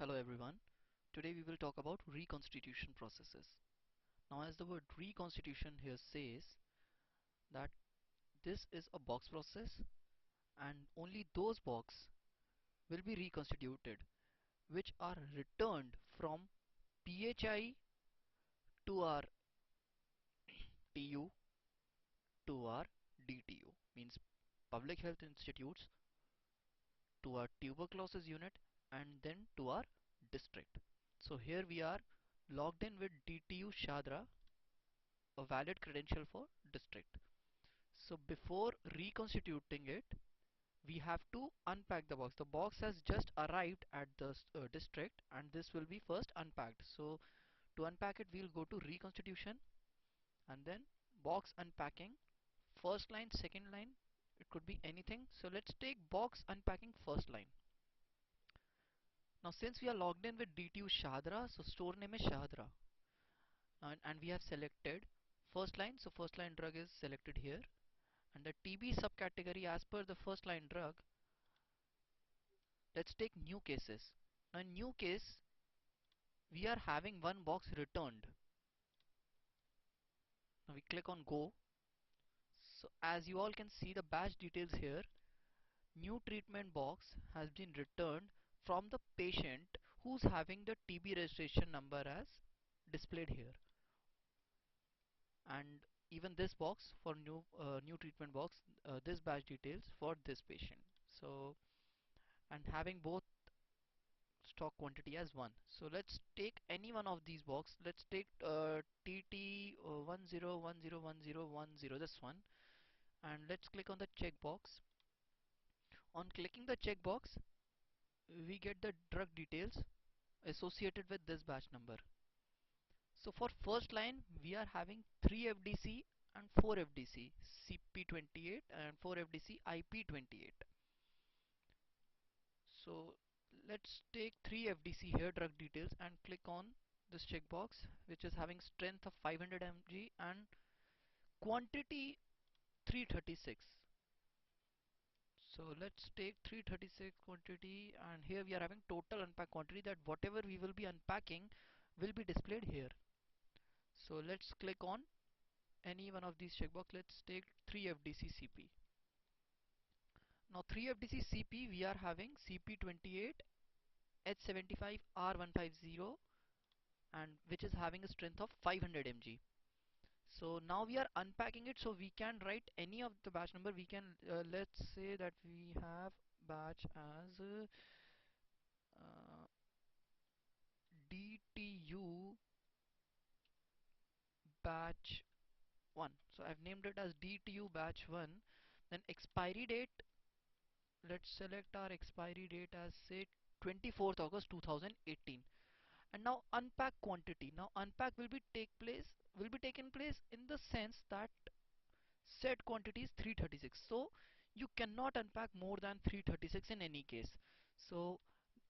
Hello everyone. Today we will talk about reconstitution processes. Now as the word reconstitution here says that this is a box process and only those box will be reconstituted which are returned from PHI to our TU to our DTU, means public health institutes, to our tuberculosis unit, and then to our district. So here we are logged in with DTU Shadra, a valid credential for district. So before reconstituting it, we have to unpack the box. The box has just arrived at the district and this will be first unpacked. So to unpack it, we'll go to reconstitution and then box unpacking. First line, second line, it could be anything. So let's take box unpacking first line. Now since we are logged in with DTU Shadra, so store name is Shadra, and we have selected first line. So first line drug is selected here, and the TB subcategory as per the first line drug. Let's take new cases. Now in new case we are having one box returned. Now we click on go. So as you all can see the batch details here, new treatment box has been returned from the patient who's having the TB registration number as displayed here, and even this box for new treatment box, this batch details for this patient. So and having both stock quantity as 1. So let's take any one of these box. Let's take TT 10101010, this one, and let's click on the checkbox. On clicking the checkbox, we get the drug details associated with this batch number. So for first line, we are having 3 FDC and 4 FDC, CP28 and 4 FDC IP28. So let's take 3 FDC here, drug details, and click on this checkbox which is having strength of 500 mg and quantity 336. So let's take 336 quantity, and here we are having total unpacked quantity, that whatever we will be unpacking will be displayed here. So let's click on any one of these checkbox. Let's take 3 FDC CP. Now 3 FDC CP we are having CP28 H75 R150, and which is having a strength of 500 mg. So now we are unpacking it, so we can write any of the batch number. We can let's say that we have batch as uh, DTU batch 1. So I've named it as DTU batch 1. Then expiry date, let's select our expiry date as say 24th August 2018. And now unpack quantity. Now unpack will be taken place in the sense that set quantity is 336. So you cannot unpack more than 336 in any case. So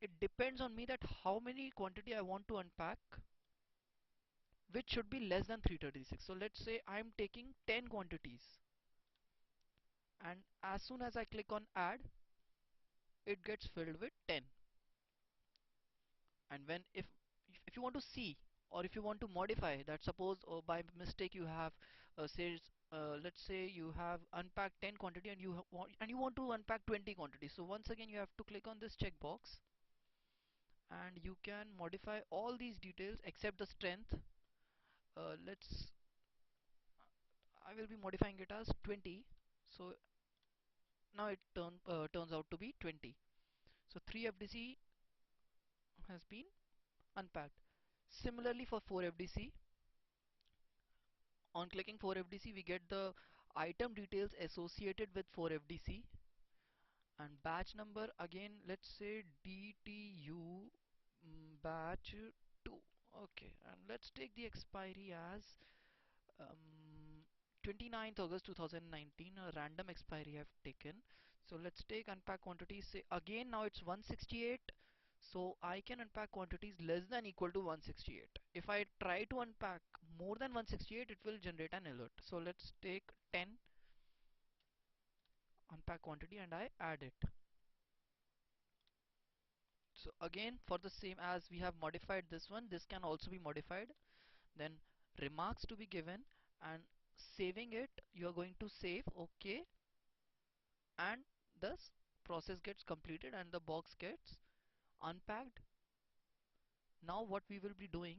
it depends on me that how many quantity I want to unpack, which should be less than 336. So let's say I'm taking 10 quantities, and as soon as I click on add, it gets filled with 10. And when if you want to see, or if you want to modify that, suppose or by mistake you have says let's say you have unpacked 10 quantity and you want to unpack 20 quantity. So once again you have to click on this checkbox and you can modify all these details except the strength. Let's I will be modifying it as 20. So now it turns out to be 20. So 3 FDC has been unpacked. Similarly for 4 FDC, on clicking 4 FDC we get the item details associated with 4 FDC, and batch number again let's say DTU batch 2. Okay, and let's take the expiry as 29th August 2019, a random expiry I've taken. So let's take unpack quantities, say again now it's 168. So I can unpack quantities less than equal to 168. If I try to unpack more than 168, it will generate an alert. So let's take 10 unpack quantity and I add it. So again, for the same as we have modified this one, this can also be modified. Then remarks to be given, and saving it, you are going to save OK, and thus process gets completed and the box gets unpacked. Now what we will be doing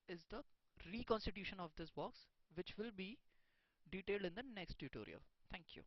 is the reconstitution of this box, which will be detailed in the next tutorial. Thank you.